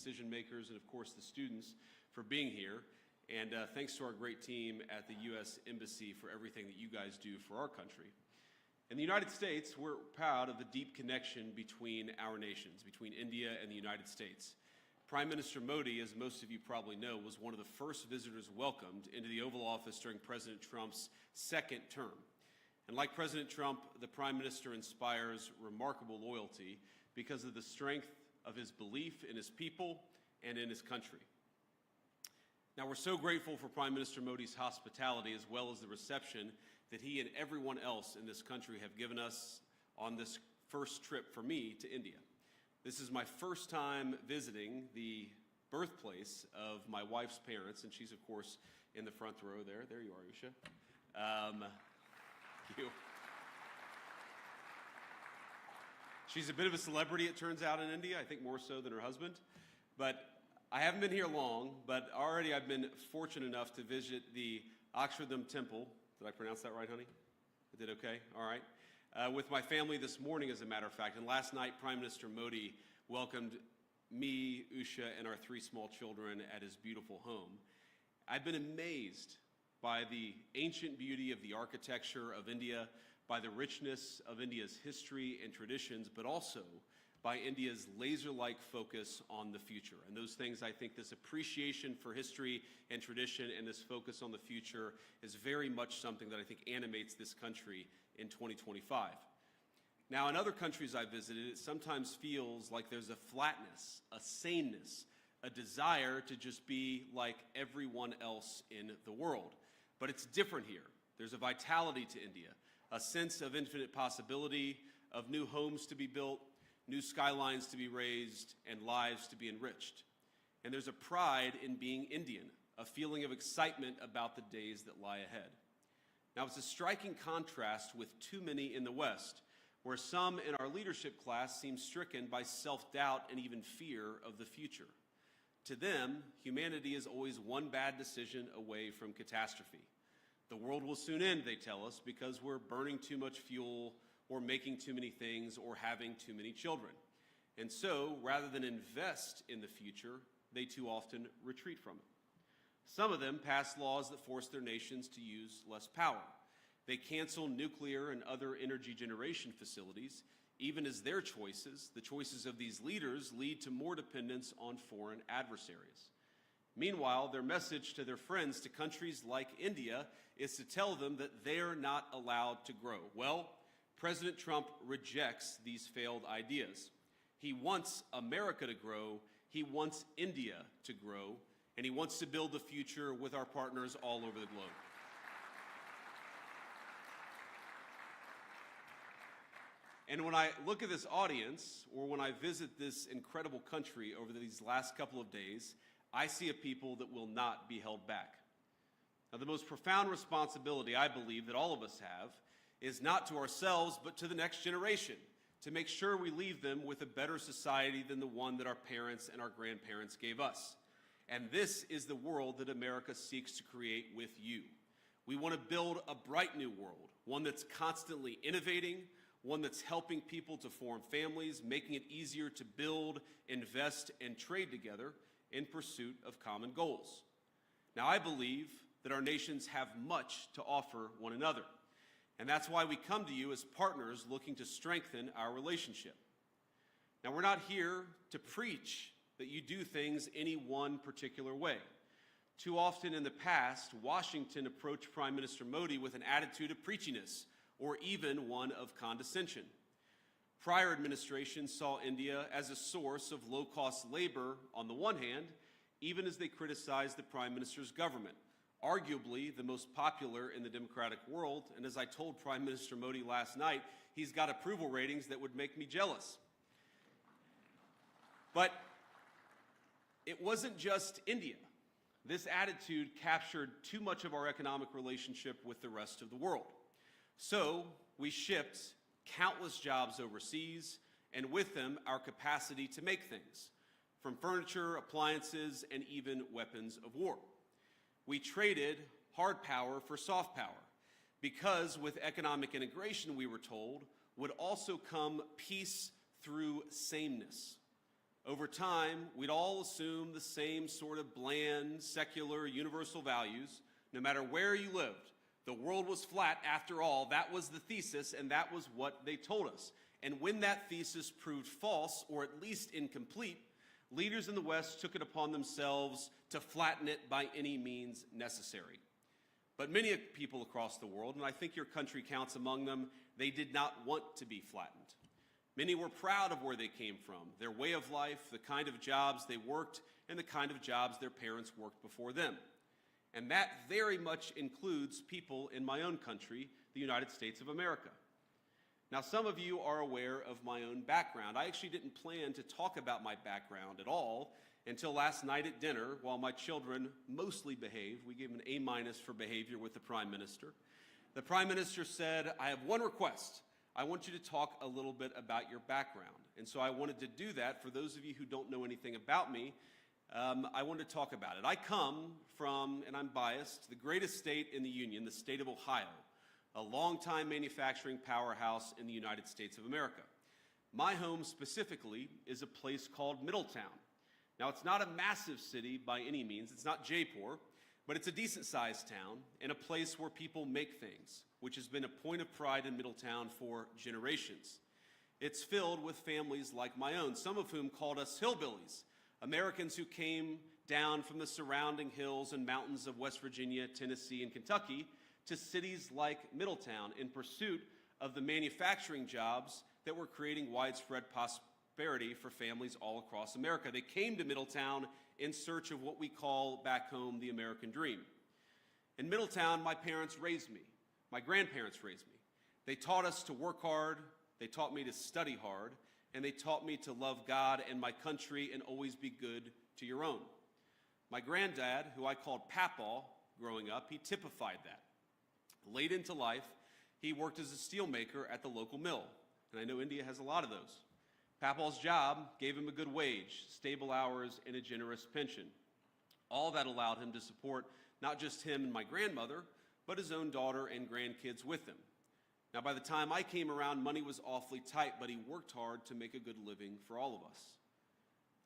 decision makers, and of course the students for being here. And thanks to our great team at the U.S. Embassy for everything that you guys do for our country. In the United States, we're proud of the deep connection between our nations, between India and the United States. Prime Minister Modi, as most of you probably know, was one of the first visitors welcomed into the Oval Office during President Trump's second term. And like President Trump, the Prime Minister inspires remarkable loyalty because of the strength of his belief in his people and in his country. Now, we're so grateful for Prime Minister Modi's hospitality as well as the reception that he and everyone else in this country have given us on this first trip for me to India. This is my first time visiting the birthplace of my wife's parents, and she's, of course, in the front row there. There you are, Usha. Thank you. She's a bit of a celebrity, it turns out, in India, I think more so than her husband. But I haven't been here long, but already I've been fortunate enough to visit the Akshardham Temple. Did I pronounce that right, honey? I did okay? All right. With my family this morning, as a matter of fact. And last night, Prime Minister Modi welcomed me, Usha, and our 3 small children at his beautiful home. I've been amazed by the ancient beauty of the architecture of India, by the richness of India's history and traditions, but also by India's laser-like focus on the future. And those things, I think this appreciation for history and tradition and this focus on the future is very much something that I think animates this country in 2025. Now, in other countries I've visited, it sometimes feels like there's a flatness, a saneness, a desire to just be like everyone else in the world. But it's different here. There's a vitality to India, a sense of infinite possibility, of new homes to be built, new skylines to be raised, and lives to be enriched. And there's a pride in being Indian, a feeling of excitement about the days that lie ahead. Now, it's a striking contrast with too many in the West, where some in our leadership class seem stricken by self-doubt and even fear of the future. To them, humanity is always one bad decision away from catastrophe. The world will soon end, they tell us, because we're burning too much fuel or making too many things or having too many children. And so, rather than invest in the future, they too often retreat from it. Some of them pass laws that force their nations to use less power. They cancel nuclear and other energy generation facilities, even as their choices, the choices of these leaders, lead to more dependence on foreign adversaries. Meanwhile, their message to their friends, to countries like India, is to tell them that they're not allowed to grow. Well, President Trump rejects these failed ideas. He wants America to grow, he wants India to grow, and he wants to build the future with our partners all over the globe. And when I look at this audience, or when I visit this incredible country over these last couple of days, I see a people that will not be held back. Now, the most profound responsibility I believe that all of us have is not to ourselves, but to the next generation, to make sure we leave them with a better society than the one that our parents and our grandparents gave us. And this is the world that America seeks to create with you. We want to build a bright new world, one that's constantly innovating, one that's helping people to form families, making it easier to build, invest, and trade together in pursuit of common goals. Now, I believe that our nations have much to offer one another, and that's why we come to you as partners looking to strengthen our relationship. Now, we're not here to preach that you do things any one particular way. Too often in the past, Washington approached Prime Minister Modi with an attitude of preachiness, or even one of condescension. Prior administrations saw India as a source of low-cost labor on the one hand, even as they criticized the Prime Minister's government, arguably the most popular in the democratic world, and as I told Prime Minister Modi last night, he's got approval ratings that would make me jealous. But it wasn't just India. This attitude captured too much of our economic relationship with the rest of the world. So we shipped countless jobs overseas, and with them our capacity to make things, from furniture, appliances, and even weapons of war. We traded hard power for soft power, because with economic integration, we were told, would also come peace through sameness. Over time, we'd all assume the same sort of bland, secular, universal values, no matter where you lived. The world was flat after all. That was the thesis, and that was what they told us. And when that thesis proved false, or at least incomplete, leaders in the West took it upon themselves to flatten it by any means necessary. But many people across the world, and I think your country counts among them, they did not want to be flattened. Many were proud of where they came from, their way of life, the kind of jobs they worked, and the kind of jobs their parents worked before them. And that very much includes people in my own country, the United States of America. Now, some of you are aware of my own background. I actually didn't plan to talk about my background at all until last night at dinner, while my children mostly behaved. We gave an A- for behavior with the Prime Minister. The Prime Minister said, "I have one request. I want you to talk a little bit about your background." And so I wanted to do that. For those of you who don't know anything about me, I wanted to talk about it. I come from, and I'm biased, the greatest state in the Union, the state of Ohio, a longtime manufacturing powerhouse in the United States of America. My home specifically is a place called Middletown. Now, it's not a massive city by any means. It's not Jaipur, but it's a decent-sized town and a place where people make things, which has been a point of pride in Middletown for generations. It's filled with families like my own, some of whom called us hillbillies, Americans who came down from the surrounding hills and mountains of West Virginia, Tennessee, and Kentucky to cities like Middletown in pursuit of the manufacturing jobs that were creating widespread prosperity for families all across America. They came to Middletown in search of what we call back home the American dream. In Middletown, my parents raised me. My grandparents raised me. They taught us to work hard, they taught me to study hard, and they taught me to love God and my country and always be good to your own. My granddad, who I called Papaw growing up, he typified that. Late into life, he worked as a steelmaker at the local mill, and I know India has a lot of those. Papaw's job gave him a good wage, stable hours, and a generous pension. All that allowed him to support not just him and my grandmother, but his own daughter and grandkids with him. Now, by the time I came around, money was awfully tight, but he worked hard to make a good living for all of us.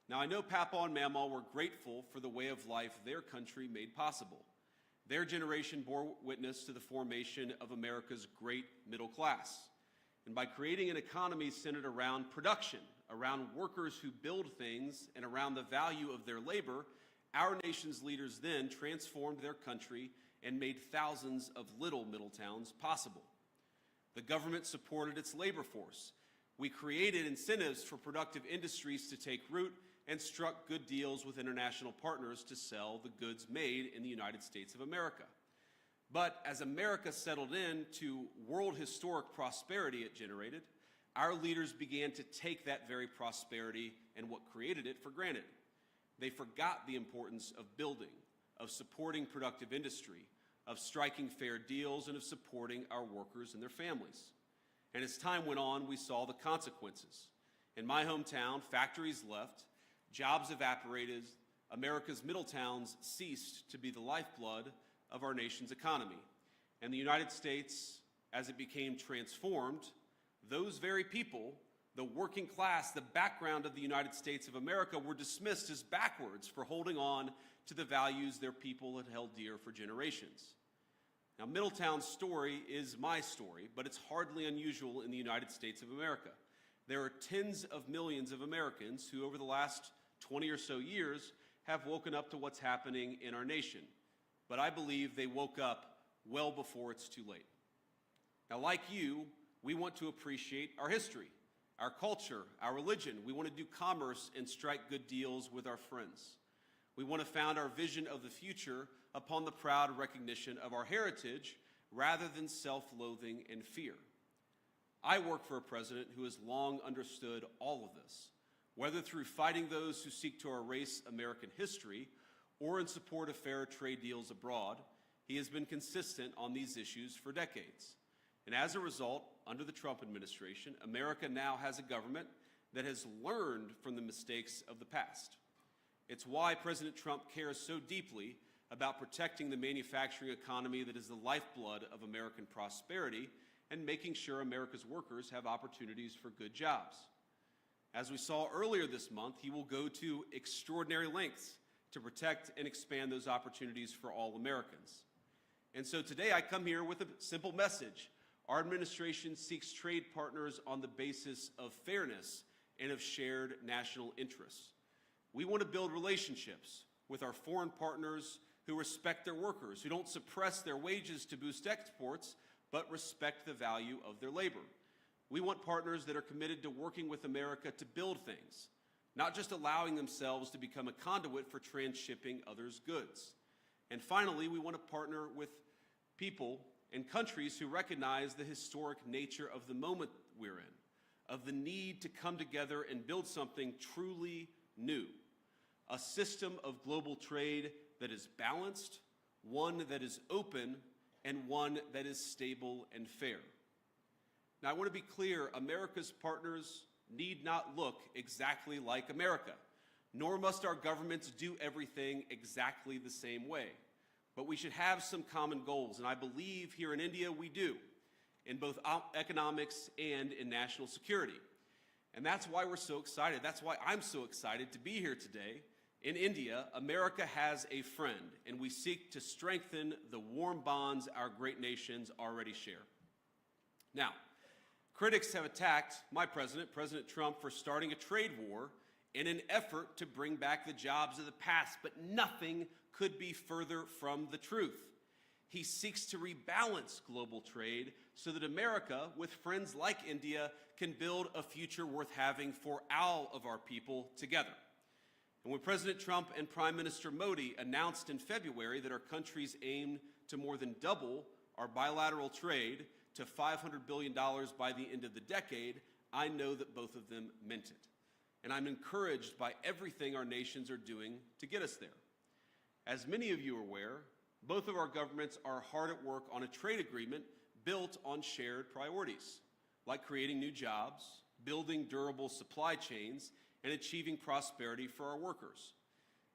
Now, I know Papaw and Mamaw were grateful for the way of life their country made possible. Their generation bore witness to the formation of America's great middle class. And by creating an economy centered around production, around workers who build things, and around the value of their labor, our nation's leaders then transformed their country and made thousands of little Middletowns possible. The government supported its labor force. We created incentives for productive industries to take root and struck good deals with international partners to sell the goods made in the United States of America. But as America settled into world historic prosperity it generated, our leaders began to take that very prosperity and what created it for granted. They forgot the importance of building, of supporting productive industry, of striking fair deals, and of supporting our workers and their families. And as time went on, we saw the consequences. In my hometown, factories left, jobs evaporated, America's middle towns ceased to be the lifeblood of our nation's economy. And the United States, as it became transformed, those very people, the working class, the background of the United States of America, were dismissed as backwards for holding on to the values their people had held dear for generations. Now, Middletown's story is my story, but it's hardly unusual in the United States of America. There are tens of millions of Americans who, over the last 20 or so years, have woken up to what's happening in our nation. But I believe they woke up well before it's too late. Now, like you, we want to appreciate our history, our culture, our religion. We want to do commerce and strike good deals with our friends. We want to found our vision of the future upon the proud recognition of our heritage rather than self-loathing and fear. I work for a president who has long understood all of this, whether through fighting those who seek to erase American history or in support of fair trade deals abroad. He has been consistent on these issues for decades. And as a result, under the Trump administration, America now has a government that has learned from the mistakes of the past. It's why President Trump cares so deeply about protecting the manufacturing economy that is the lifeblood of American prosperity and making sure America's workers have opportunities for good jobs. As we saw earlier this month, he will go to extraordinary lengths to protect and expand those opportunities for all Americans. And so today I come here with a simple message. Our administration seeks trade partners on the basis of fairness and of shared national interests. We want to build relationships with our foreign partners who respect their workers, who don't suppress their wages to boost exports, but respect the value of their labor. We want partners that are committed to working with America to build things, not just allowing themselves to become a conduit for transshipping others' goods. And finally, we want to partner with people and countries who recognize the historic nature of the moment we're in, of the need to come together and build something truly new, a system of global trade that is balanced, one that is open, and one that is stable and fair. Now, I want to be clear, America's partners need not look exactly like America, nor must our governments do everything exactly the same way. But we should have some common goals, and I believe here in India we do, in both economics and in national security. And that's why we're so excited. That's why I'm so excited to be here today. In India, America has a friend, and we seek to strengthen the warm bonds our great nations already share. Now, critics have attacked my president, President Trump, for starting a trade war in an effort to bring back the jobs of the past, but nothing could be further from the truth. He seeks to rebalance global trade so that America, with friends like India, can build a future worth having for all of our people together. And when President Trump and Prime Minister Modi announced in February that our countries aim to more than double our bilateral trade to $500 billion by the end of the decade, I know that both of them meant it. And I'm encouraged by everything our nations are doing to get us there. As many of you are aware, both of our governments are hard at work on a trade agreement built on shared priorities, like creating new jobs, building durable supply chains, and achieving prosperity for our workers.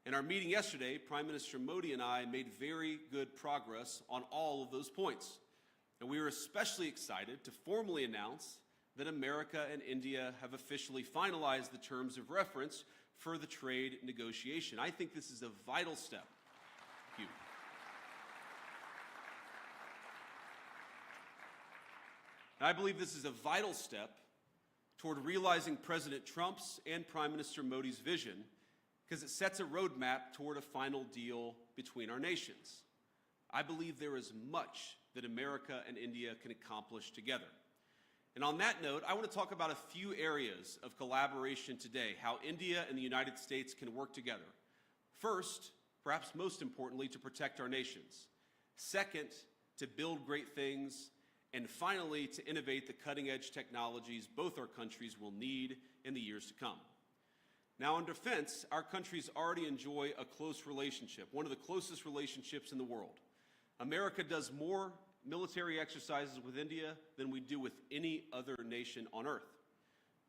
In our meeting yesterday, Prime Minister Modi and I made very good progress on all of those points. And we are especially excited to formally announce that America and India have officially finalized the terms of reference for the trade negotiation. I think this is a vital step. Thank you. And I believe this is a vital step toward realizing President Trump's and Prime Minister Modi's vision, because it sets a roadmap toward a final deal between our nations. I believe there is much that America and India can accomplish together. And on that note, I want to talk about a few areas of collaboration today, how India and the United States can work together. First, perhaps most importantly, to protect our nations. Second, to build great things. And finally, to innovate the cutting-edge technologies both our countries will need in the years to come. Now, on defense, our countries already enjoy a close relationship, one of the closest relationships in the world. America does more military exercises with India than we do with any other nation on earth.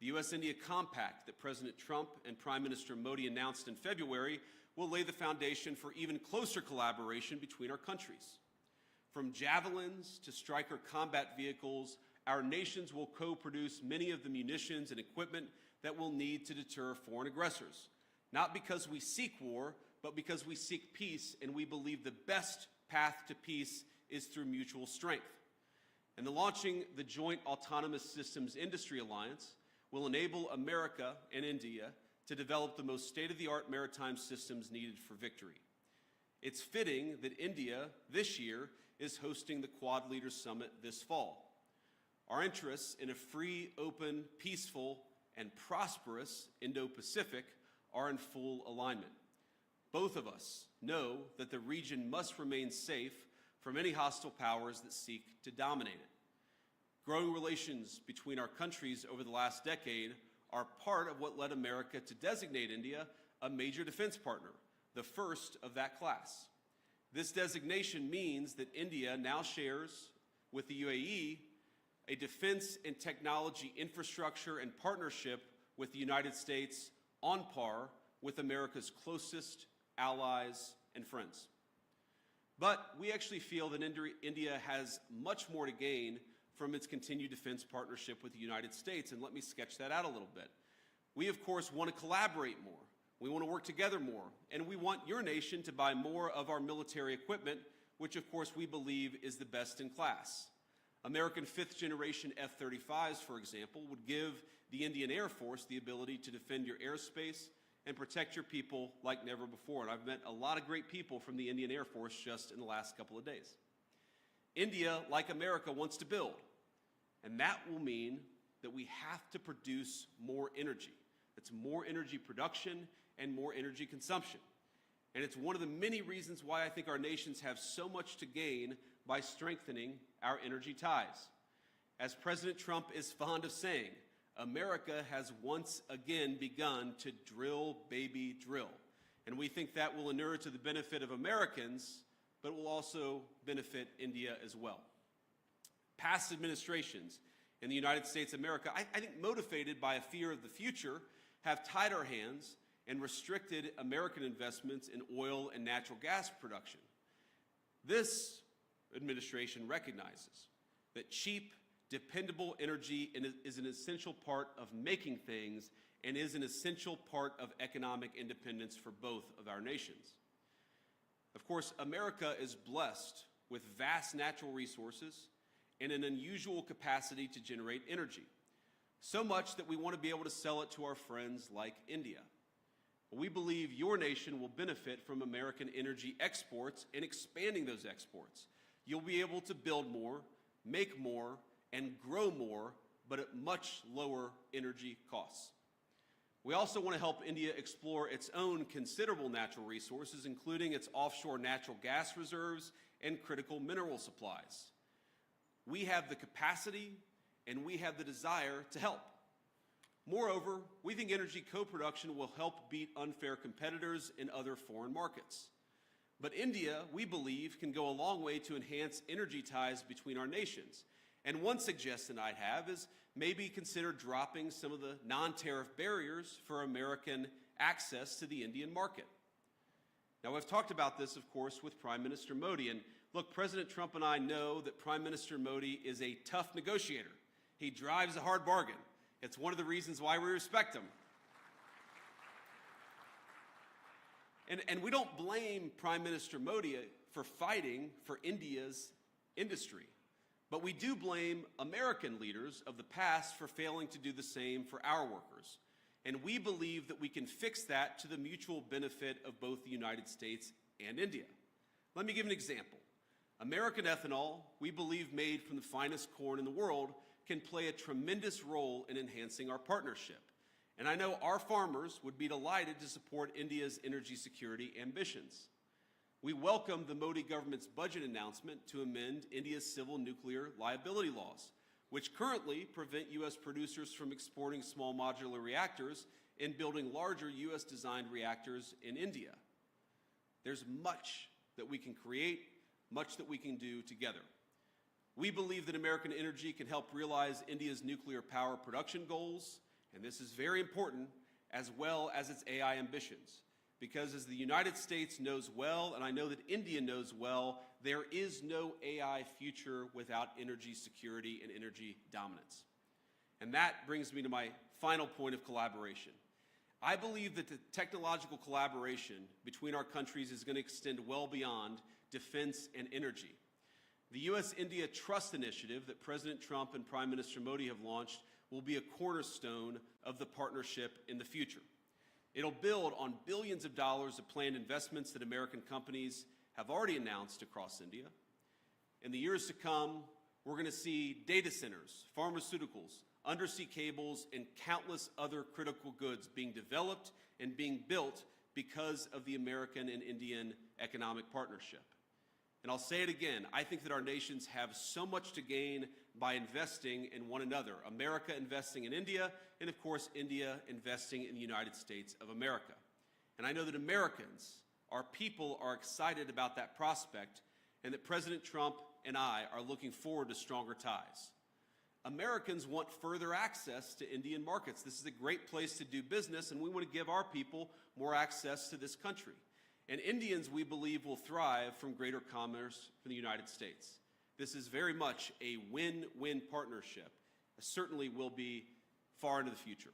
The U.S.-India Compact that President Trump and Prime Minister Modi announced in February will lay the foundation for even closer collaboration between our countries. From javelins to Stryker combat vehicles, our nations will co-produce many of the munitions and equipment that we'll need to deter foreign aggressors. Not because we seek war, but because we seek peace, and we believe the best path to peace is through mutual strength. And the launching the Joint Autonomous Systems Industry Alliance will enable America and India to develop the most state-of-the-art maritime systems needed for victory. It's fitting that India, this year, is hosting the Quad Leaders Summit this fall. Our interests in a free, open, peaceful, and prosperous Indo-Pacific are in full alignment. Both of us know that the region must remain safe from any hostile powers that seek to dominate it. Growing relations between our countries over the last decade are part of what led America to designate India a major defense partner, the first of that class. This designation means that India now shares with the UAE a defense and technology infrastructure and partnership with the United States on par with America's closest allies and friends. But we actually feel that India has much more to gain from its continued defense partnership with the United States, and let me sketch that out a little bit. We, of course, want to collaborate more. We want to work together more. And we want your nation to buy more of our military equipment, which, of course, we believe is the best in class. American fifth-generation F-35s, for example, would give the Indian Air Force the ability to defend your airspace and protect your people like never before. And I've met a lot of great people from the Indian Air Force just in the last couple of days. India, like America, wants to build. And that will mean that we have to produce more energy. That's more energy production and more energy consumption. And it's one of the many reasons why I think our nations have so much to gain by strengthening our energy ties. As President Trump is fond of saying, America has once again begun to drill, baby, drill. And we think that will inure to the benefit of Americans, but will also benefit India as well. Past administrations in the United States of America, I think motivated by a fear of the future, have tied our hands and restricted American investments in oil and natural gas production. This administration recognizes that cheap, dependable energy is an essential part of making things and is an essential part of economic independence for both of our nations. Of course, America is blessed with vast natural resources and an unusual capacity to generate energy, so much that we want to be able to sell it to our friends like India. We believe your nation will benefit from American energy exports and expanding those exports. You'll be able to build more, make more, and grow more, but at much lower energy costs. We also want to help India explore its own considerable natural resources, including its offshore natural gas reserves and critical mineral supplies. We have the capacity and we have the desire to help. Moreover, we think energy co-production will help beat unfair competitors in other foreign markets. But India, we believe, can go a long way to enhance energy ties between our nations. And one suggestion I'd have is maybe consider dropping some of the non-tariff barriers for American access to the Indian market. Now, I've talked about this, of course, with Prime Minister Modi. And look, President Trump and I know that Prime Minister Modi is a tough negotiator. He drives a hard bargain. It's one of the reasons why we respect him. And we don't blame Prime Minister Modi for fighting for India's industry. But we do blame American leaders of the past for failing to do the same for our workers. And we believe that we can fix that to the mutual benefit of both the United States and India. Let me give an example. American ethanol, we believe made from the finest corn in the world, can play a tremendous role in enhancing our partnership. And I know our farmers would be delighted to support India's energy security ambitions. We welcome the Modi government's budget announcement to amend India's civil nuclear liability laws, which currently prevent U.S. producers from exporting small modular reactors and building larger U.S.-designed reactors in India. There's much that we can create, much that we can do together. We believe that American energy can help realize India's nuclear power production goals, and this is very important, as well as its AI ambitions. Because as the United States knows well, and I know that India knows well, there is no AI future without energy security and energy dominance. And that brings me to my final point of collaboration. I believe that the technological collaboration between our countries is going to extend well beyond defense and energy. The U.S.-India Trust Initiative that President Trump and Prime Minister Modi have launched will be a cornerstone of the partnership in the future. It'll build on billions of dollars of planned investments that American companies have already announced across India. In the years to come, we're going to see data centers, pharmaceuticals, undersea cables, and countless other critical goods being developed and being built because of the American and Indian economic partnership. And I'll say it again, I think that our nations have so much to gain by investing in one another. America investing in India, and of course, India investing in the United States of America. And I know that Americans, our people, are excited about that prospect, and that President Trump and I are looking forward to stronger ties. Americans want further access to Indian markets. This is a great place to do business, and we want to give our people more access to this country. And Indians, we believe, will thrive from greater commerce from the United States. This is very much a win-win partnership. It certainly will be far into the future.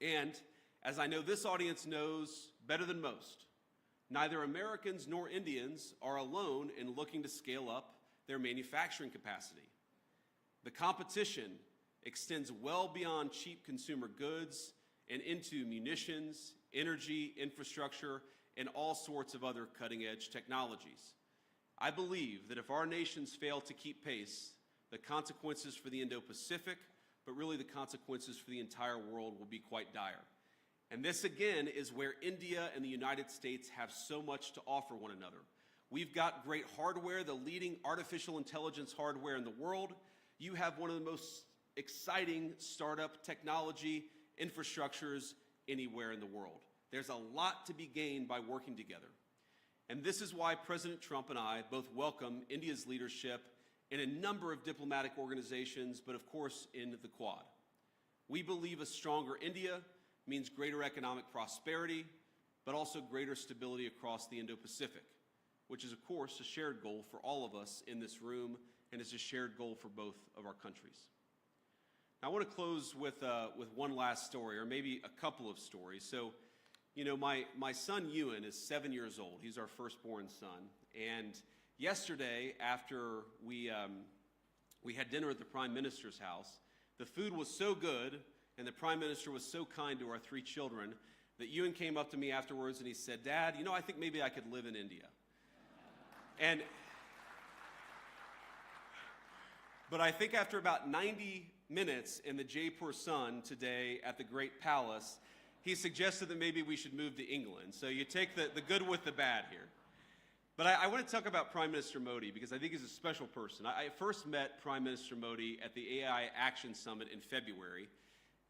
And as I know this audience knows better than most, neither Americans nor Indians are alone in looking to scale up their manufacturing capacity. The competition extends well beyond cheap consumer goods and into munitions, energy, infrastructure, and all sorts of other cutting-edge technologies. I believe that if our nations fail to keep pace, the consequences for the Indo-Pacific, but really the consequences for the entire world, will be quite dire. And this, again, is where India and the United States have so much to offer one another. We've got great hardware, the leading artificial intelligence hardware in the world. You have one of the most exciting startup technology infrastructures anywhere in the world. There's a lot to be gained by working together. And this is why President Trump and I both welcome India's leadership in a number of diplomatic organizations, but of course in the Quad. We believe a stronger India means greater economic prosperity, but also greater stability across the Indo-Pacific, which is of course a shared goal for all of us in this room, and is a shared goal for both of our countries. Now, I want to close with one last story, or maybe a couple of stories. So, you know, my son Ewan is 7 years old. He's our firstborn son. And yesterday, after we had dinner at the Prime Minister's house, the food was so good, and the Prime Minister was so kind to our three children, that Ewan came up to me afterwards and he said, "Dad, you know, I think maybe I could live in India." But I think after about 90 minutes in the Jaipur sun today at the Great Palace, he suggested that maybe we should move to England. So you take the good with the bad here. But I want to talk about Prime Minister Modi because I think he's a special person. I first met Prime Minister Modi at the AI Action Summit in February,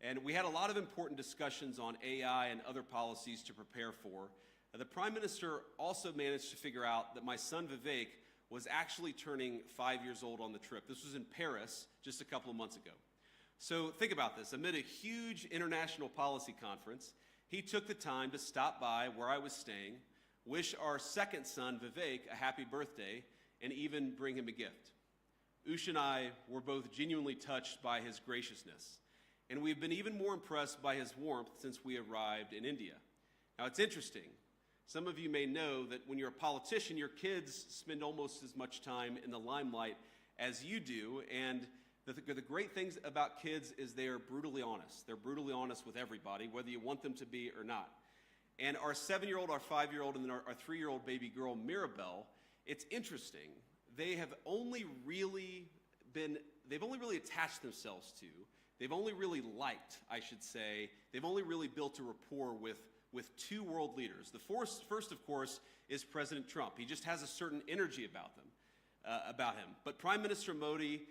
and we had a lot of important discussions on AI and other policies to prepare for. The Prime Minister also managed to figure out that my son Vivek was actually turning 5 years old on the trip. This was in Paris just a couple of months ago. So think about this. Amid a huge international policy conference, he took the time to stop by where I was staying, wish our second son, Vivek, a happy birthday, and even bring him a gift. Ush and I were both genuinely touched by his graciousness, and we've been even more impressed by his warmth since we arrived in India. Now, it's interesting. Some of you may know that when you're a politician, your kids spend almost as much time in the limelight as you do, and the great things about kids is they are brutally honest. They're brutally honest with everybody, whether you want them to be or not. And our 7-year-old, our 5-year-old, and then our 3-year-old baby girl, Mirabelle, it's interesting. They have only really attached themselves to, they've only really liked, I should say, they've only really built a rapport with two world leaders. The first, of course, is President Trump. He just has a certain energy about him. But Prime Minister Modi,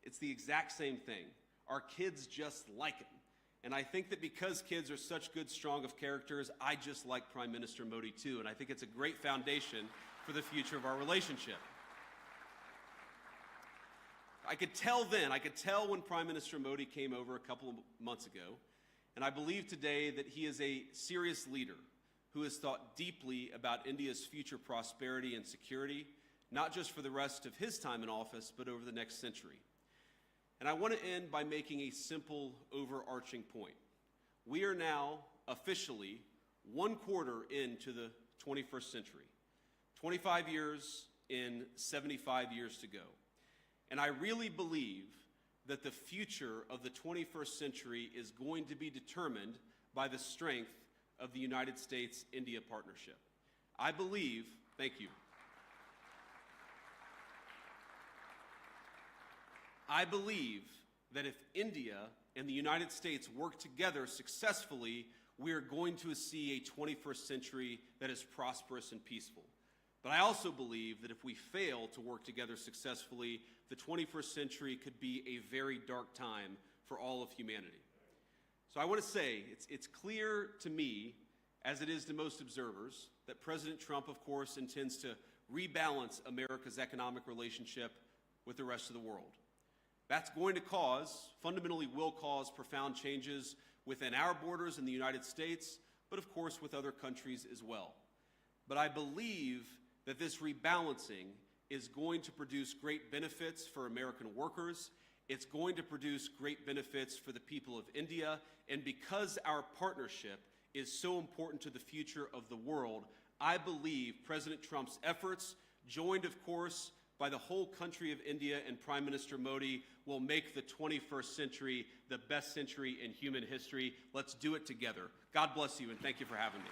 it's the exact same thing. Our kids just like him. And I think that because kids are such good, strong of characters, I just like Prime Minister Modi too. And I think it's a great foundation for the future of our relationship. I could tell when Prime Minister Modi came over a couple of months ago, and I believe today that he is a serious leader who has thought deeply about India's future prosperity and security, not just for the rest of his time in office, but over the next century. And I want to end by making a simple, overarching point. We are now officially 1/4 into the 21st century, 25 years in 75 years to go. And I really believe that the future of the 21st century is going to be determined by the strength of the United States-India partnership. I believe, thank you. I believe that if India and the United States work together successfully, we are going to see a 21st century that is prosperous and peaceful. But I also believe that if we fail to work together successfully, the 21st century could be a very dark time for all of humanity. So I want to say, it's clear to me, as it is to most observers, that President Trump, of course, intends to rebalance America's economic relationship with the rest of the world. That's going to fundamentally will cause profound changes within our borders in the United States, but of course with other countries as well. But I believe that this rebalancing is going to produce great benefits for American workers. It's going to produce great benefits for the people of India, and because our partnership is so important to the future of the world, I believe President Trump's efforts, joined, of course, by the whole country of India and Prime Minister Modi, will make the 21st century the best century in human history. Let's do it together. God bless you, and thank you for having me.